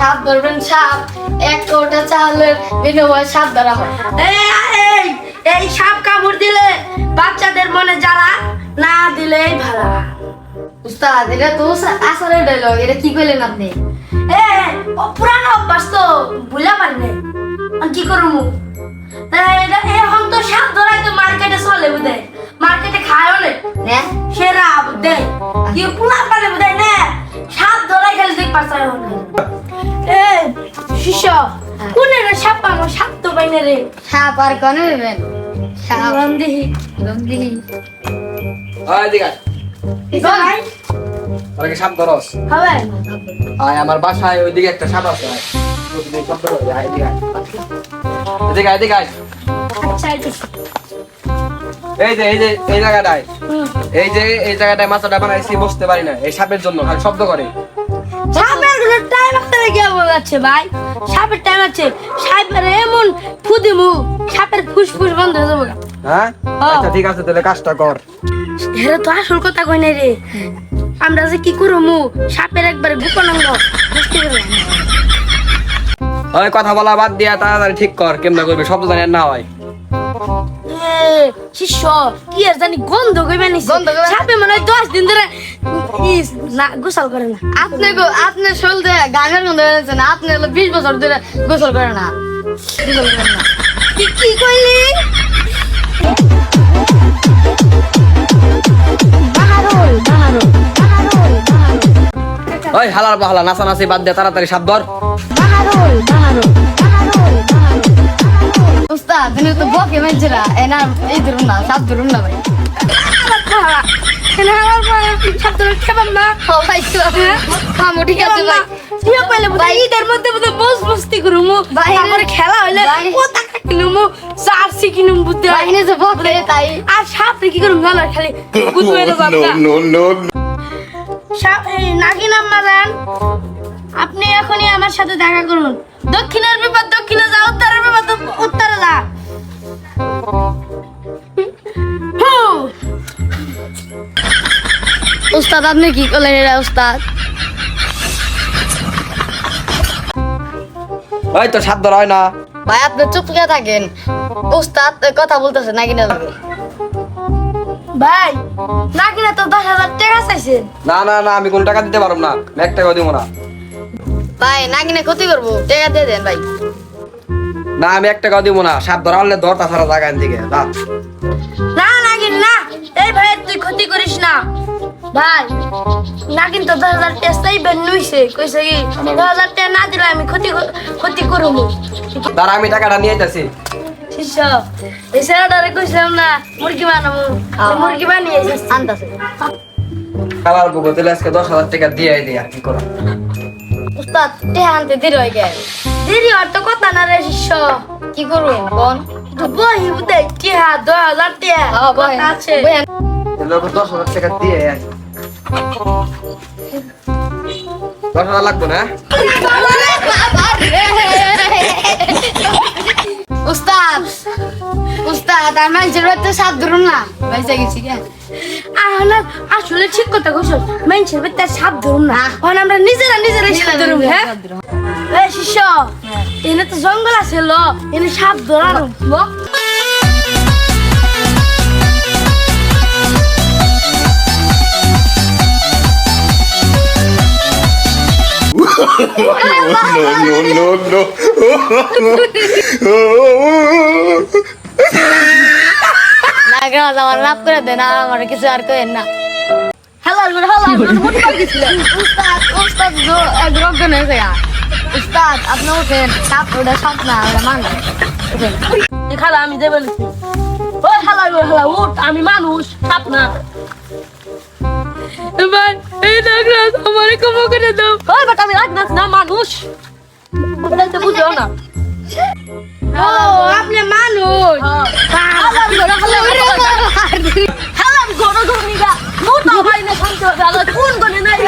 সাপ ধরবেন সাপ, এক কোটা চালের বিনিময়ে সাপ ধরা হয়। এই সাপ কামড় দিলে বাচ্চাদের মনে জ্বালা, না দিলেই ভালা। উস্তাদ এটা তো আসরের ডায়লগ, এটা কি কইলেন আপনি? ও পুরানো অভ্যাস তো ভুলা পারবে, কি করবো? এখন তো সাপ ধরাই তো মার্কেটে চলে বুঝে, মার্কেটে খায় অনেক সেরা বুঝে, কি পুরা পারে বুঝে না সাপ ধরাই খেলে দেখ পারছে। শিষ্য কোন সাপ পাবো? সাপ তো পাই না রে। সাপ আর কোনে নেবেন? সাপ রন্দিহি রন্দিহি। আরে সাপ ধরস হবে আয় আমার বাসায় ওইদিকে একটা সাপ আছে। এদিকে এদিকে আয়। আচ্ছা এই যে এই জায়গাটায় এই জায়গাটায় মাথাটা বানাইছি, বসতে পারি না এই সাপের জন্য, খালি শব্দ করে। সাপের কোনো টাইম আছে নাকি? আছে ভাই, সাপের টাইম আছে। সাপের এমন ফুদিমু সাপের ফুসফুস বন্ধ হয়ে যাবে। হ্যাঁ আচ্ছা ঠিক আছে, তাহলে কাজটা কর। এরা তো আসল কথা কই নাই রে। আমরা যে কি করবো সাপের একবার গোপনাঙ্গ বুঝতে পারলাম। ওই কথা বলা বাদ দিয়া তাড়াতাড়ি ঠিক কর, কেমনে করবি শব্দ জানি আর না হয়। শিষ্য কি আর জানি গন্ধ কইবে নি, গন্ধ কইবে না। সাপে মনে হয় 10 দিন ধরে না গোসল করে না। আপনার শরীরে গাঙের গন্ধ বেরোচ্ছে না, আপনি হলো 20 বছর ধরে গোসল করে না, গোসল করেন না। তুই কি কইলি? বাহারুল বাহারুল বাহারুল ওই হালার বাহালা নাচানাচি বাদ দিয়া তাড়াতাড়ি সাপ ধর। বাহারুল বাহারুল বাহারুল উস্তাদ তুমি তো বকে মেনছিলা, এনা এই ধরুন না, সাপ ধরুন না ভাই। খামো ঠিক আছে ভাই। ঈদের মধ্যে বস বস্তি করুমু, তারপরে খেলা হইলে পতাকা কিনুমু, জার্সি কিনুম বুঝতে বাহিনী যে বকে তাই আর সাপ কি করুম জানো খালি সাপ। নাগিন আম্মা যান, আপনি এখনই আমার সাথে দেখা করুন। দক্ষিণের বিপদ দক্ষিণে যা, উত্তরের বিপদ উত্তরে যা। উস্তাদ আপনি কি করলেন এটা উস্তাদ? ওই তো সাপ ধরা হয় না। ভাই আপনি চুপ করে থাকেন, উস্তাদ কথা বলতেছে নাকি না? ভাই নাগিনে তো 10,000 টাকা চাইছে। না না না, আমি কোন টাকা দিতে পারবো না, 1 টাকা দিব না। ভাই নাকিনে ক্ষতি করবো, টাকা দিয়ে দেন ভাই। না আমি 1 টাকা দিব না, সাপ ধরা হলে ধর, তাছাড়া জায়গা দিকে যা। না নাগিন না, এই ভাই তুই ক্ষতি করিস না। ভাই নাগিন তো 10,000 টাকা চাইবেন নইছে, কইছে কি 10,000 টাকা না দিলে আমি ক্ষতি করবো। দাঁড়া আমি টাকাটা নিয়ে যাচ্ছি। শিষ্য এই ছেলেটারে কইছিলাম না মুরগি বানাবো, মুরগি বানিয়ে আনতাছে খাবার বুকো দিলে আজকে 10,000 টাকা দিয়ে দিই, আর কি করো। উস্তাদ টাকা আনতে দেরি হয়ে গেল, দেরি আর তো কথা না রে শিষ্য। কি করবো কোন? বহি বুঝে টিহা 10,000 টাকা কথা আছে। তাহলে ওকে 10,000 টাকা দিয়ে আয়। 10,000 লাগবে না? উস্তাদ উস্তাদ আর মানুষের বাড়িতে সাপ ধরুন না, বেঁচে গেছি কে? না আসলে ঠিক কথা কইছ, মানুষের বাড়িতে সাপ ধরুন না, এখন আমরা নিজেরাই সাপ ধরুম। হ্যাঁ এই শিষ্য এনে তো জঙ্গল আছে, ল এনে সাপ ধরানো ল। no. না কেন আমার লাভ করে দেন, আর আমার কিছু আর কেন না। হালাল মোট করে দিছিল। উস্তাদ এক রকম হয়েছে উস্তাদ, আপনি ওঠেন, সাপ ওটা সাপ না, ওটা মানুষ। খালা আমি দেবেন ওই হালা উঠ, আমি মানুষ সাপ না। এবার এই নাগরাজ আমারে ক্ষমা করে দাও। ওই বাট আমি নাগরাজ না, মানুষ বলতে বুঝো না। ও আপনি মানুষ। হালাম গরো গরো নিগা মোটা ভাই না শান্ত কোন গনে নাই